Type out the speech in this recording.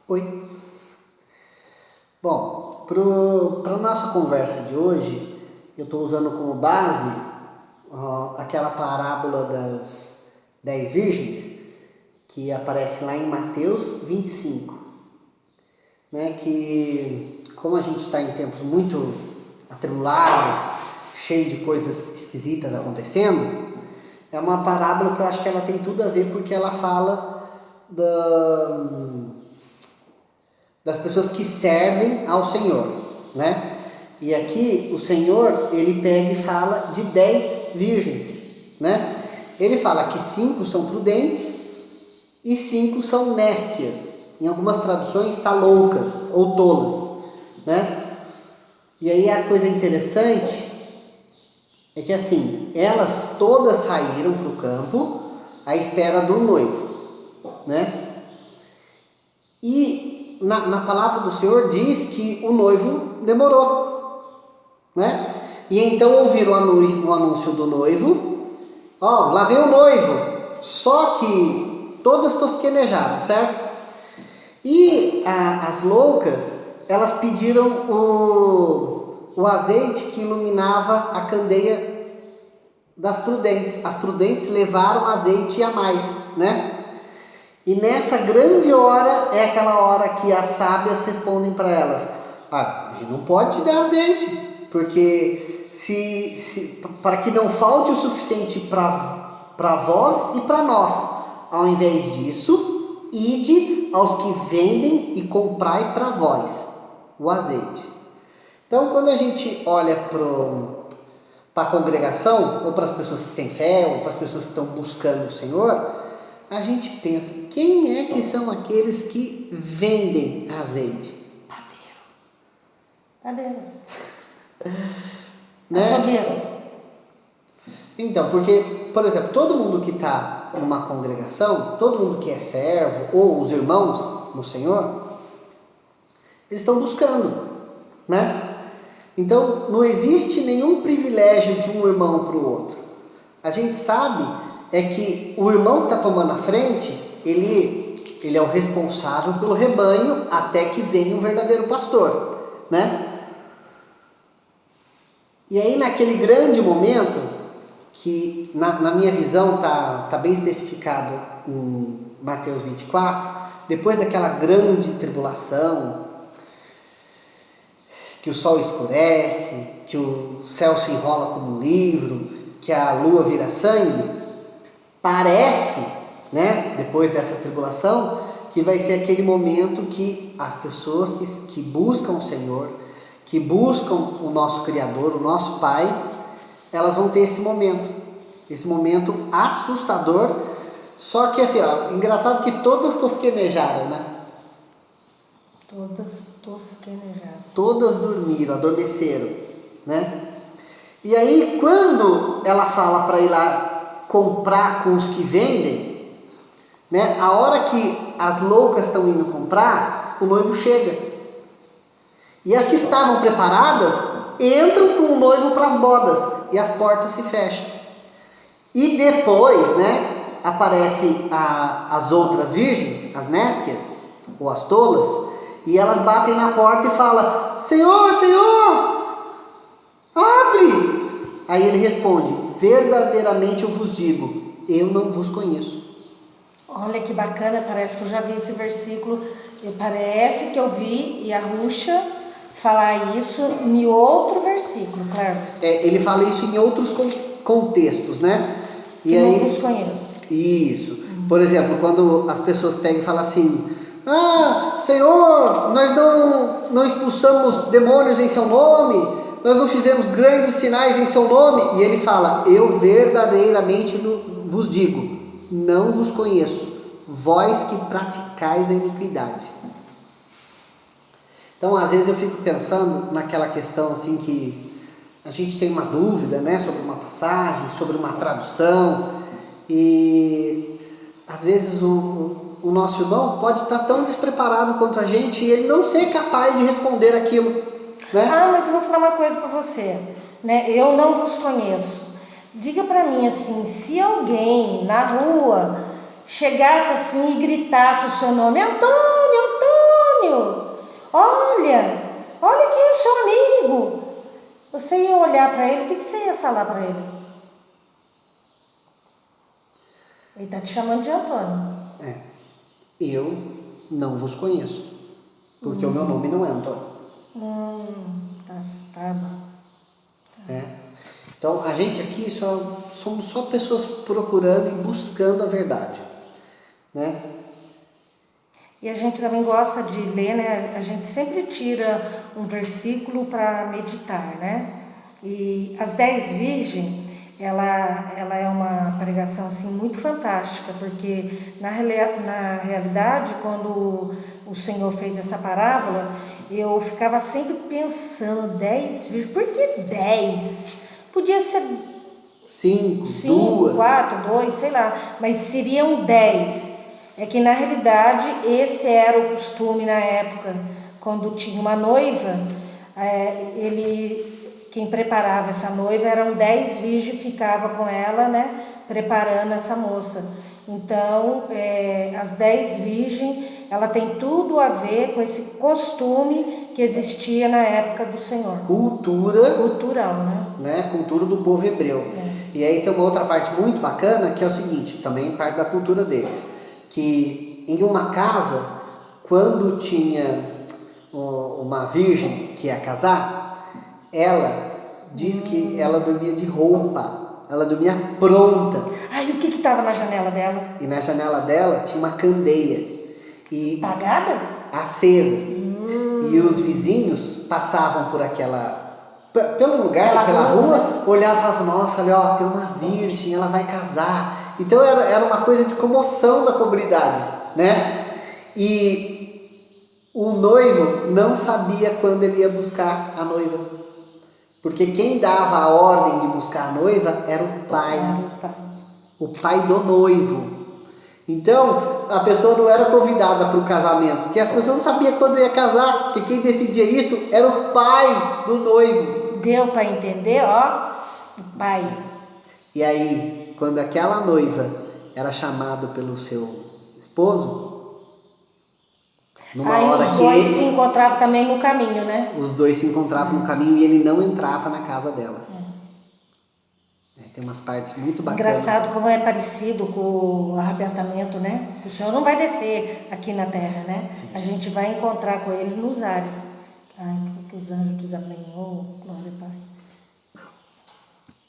Oi. Bom, para a nossa conversa de hoje, eu estou usando como base aquela parábola das 10 virgens, que aparece lá em Mateus 25, né? Que, como a gente está em tempos muito atribulados, cheio de coisas esquisitas acontecendo, é uma parábola que eu acho que ela tem tudo a ver, porque ela fala das pessoas que servem ao Senhor, né? E aqui o Senhor, ele pega e fala de 10 virgens, né? Ele fala que 5 são prudentes e 5 são néstias. Em algumas traduções está loucas ou tolas, né? E aí a coisa interessante é que assim, elas todas saíram para o campo à espera do noivo, né? E na palavra do Senhor diz que o noivo demorou, né? E então ouviram o anúncio do noivo, lá vem o noivo, só que todas tosquenejaram, certo? E as loucas, elas pediram o azeite que iluminava a candeia das prudentes. As prudentes levaram azeite a mais, né? E nessa grande hora é aquela hora que as sábias respondem para elas: a gente não pode te dar azeite, porque para que não falte o suficiente para vós e para nós. Ao invés disso, ide aos que vendem e comprai para vós o azeite. Então, quando a gente olha para a congregação, ou para as pessoas que têm fé, ou para as pessoas que estão buscando o Senhor, a gente pensa, quem é que são aqueles que vendem azeite? Padeiro. Né? Açougueiro. Então, porque, por exemplo, todo mundo que está numa congregação, todo mundo que é servo, ou os irmãos no Senhor, eles estão buscando, né? Então, não existe nenhum privilégio de um irmão para o outro. A gente sabe que o irmão que está tomando a frente, ele é o responsável pelo rebanho até que venha o verdadeiro pastor, né? E aí, naquele grande momento, que na minha visão está bem especificado em Mateus 24, depois daquela grande tribulação, que o sol escurece, que o céu se enrola como um livro, que a lua vira sangue, parece, né, depois dessa tribulação, que vai ser aquele momento que as pessoas que buscam o Senhor, que buscam o nosso Criador, o nosso Pai, elas vão ter esse momento assustador. Só que assim, engraçado que todas tosquenejaram, né? Todas tosquenejaram. Todas dormiram, adormeceram, né? E aí, quando ela fala para ir lá comprar com os que vendem, né? A hora que as loucas estão indo comprar, o noivo chega. E as que estavam preparadas entram com o noivo para as bodas e as portas se fecham. E depois, né? Aparecem as outras virgens, as néstias ou as tolas, e elas batem na porta e falam: Senhor, Senhor, abre! Aí ele responde: verdadeiramente eu vos digo, eu não vos conheço. Olha que bacana, parece que eu já vi esse versículo, e parece que eu vi Yahushua falar isso em outro versículo, Cleves. Ele fala isso em outros contextos, né? E que aí, não vos conheço. Isso. Por exemplo, quando as pessoas pegam e falam assim: Senhor, nós não expulsamos demônios em seu nome, nós não fizemos grandes sinais em seu nome. E ele fala: eu verdadeiramente vos digo, não vos conheço, vós que praticais a iniquidade. Então, às vezes eu fico pensando naquela questão assim que a gente tem uma dúvida, né, sobre uma passagem, sobre uma tradução, e às vezes o nosso irmão pode estar tão despreparado quanto a gente e ele não ser capaz de responder aquilo, né? Mas eu vou falar uma coisa para você, né? Eu não vos conheço. Diga para mim assim, se alguém na rua chegasse assim e gritasse o seu nome: Antônio, Antônio, Antônio, olha aqui o seu amigo. Você ia olhar para ele, o que você ia falar para ele? Ele está te chamando de Antônio. Eu não vos conheço, porque o meu nome não é Antônio. Tá bom. Então, a gente aqui somos só pessoas procurando e buscando a verdade, né? E a gente também gosta de ler, né? A gente sempre tira um versículo para meditar, né? E as 10 virgens, ela é uma pregação assim muito fantástica, porque na realidade, quando o Senhor fez essa parábola, eu ficava sempre pensando, 10 virgens, por que 10? Podia ser 5, 2. 4, 2, sei lá, mas seriam 10. É que na realidade esse era o costume na época, quando tinha uma noiva, quem preparava essa noiva eram 10 virgens, ficava com ela, né, preparando essa moça. Então, as 10 virgens, ela tem tudo a ver com esse costume que existia na época do Senhor. Cultural, né? Cultura do povo hebreu. E aí tem uma outra parte muito bacana, que é o seguinte, também parte da cultura deles, que em uma casa, quando tinha uma virgem que ia casar, ela diz que ela dormia de roupa, ela dormia pronta. E o que estava na janela dela? E na janela dela tinha uma candeia. Apagada? Acesa. E os vizinhos passavam por pelo lugar, pela rua, né? Olhavam e falavam, nossa, olha, tem uma virgem, ela vai casar. Então era uma coisa de comoção da comunidade, né? E o noivo não sabia quando ele ia buscar a noiva. Porque quem dava a ordem de buscar a noiva era o pai. O pai do noivo. Então, a pessoa não era convidada para o casamento, porque as pessoas não sabiam quando ia casar, porque quem decidia isso era o pai do noivo. Deu para entender, o pai. E aí, quando aquela noiva era chamada pelo seu esposo, os dois se encontravam também no caminho, né? Os dois se encontravam no caminho e ele não entrava na casa dela. Tem umas partes muito bacanas. Engraçado como é parecido com o arrebatamento, né? O Senhor não vai descer aqui na terra, né? Sim. A gente vai encontrar com ele nos ares. Que os anjos desaprenham, glória ao Pai.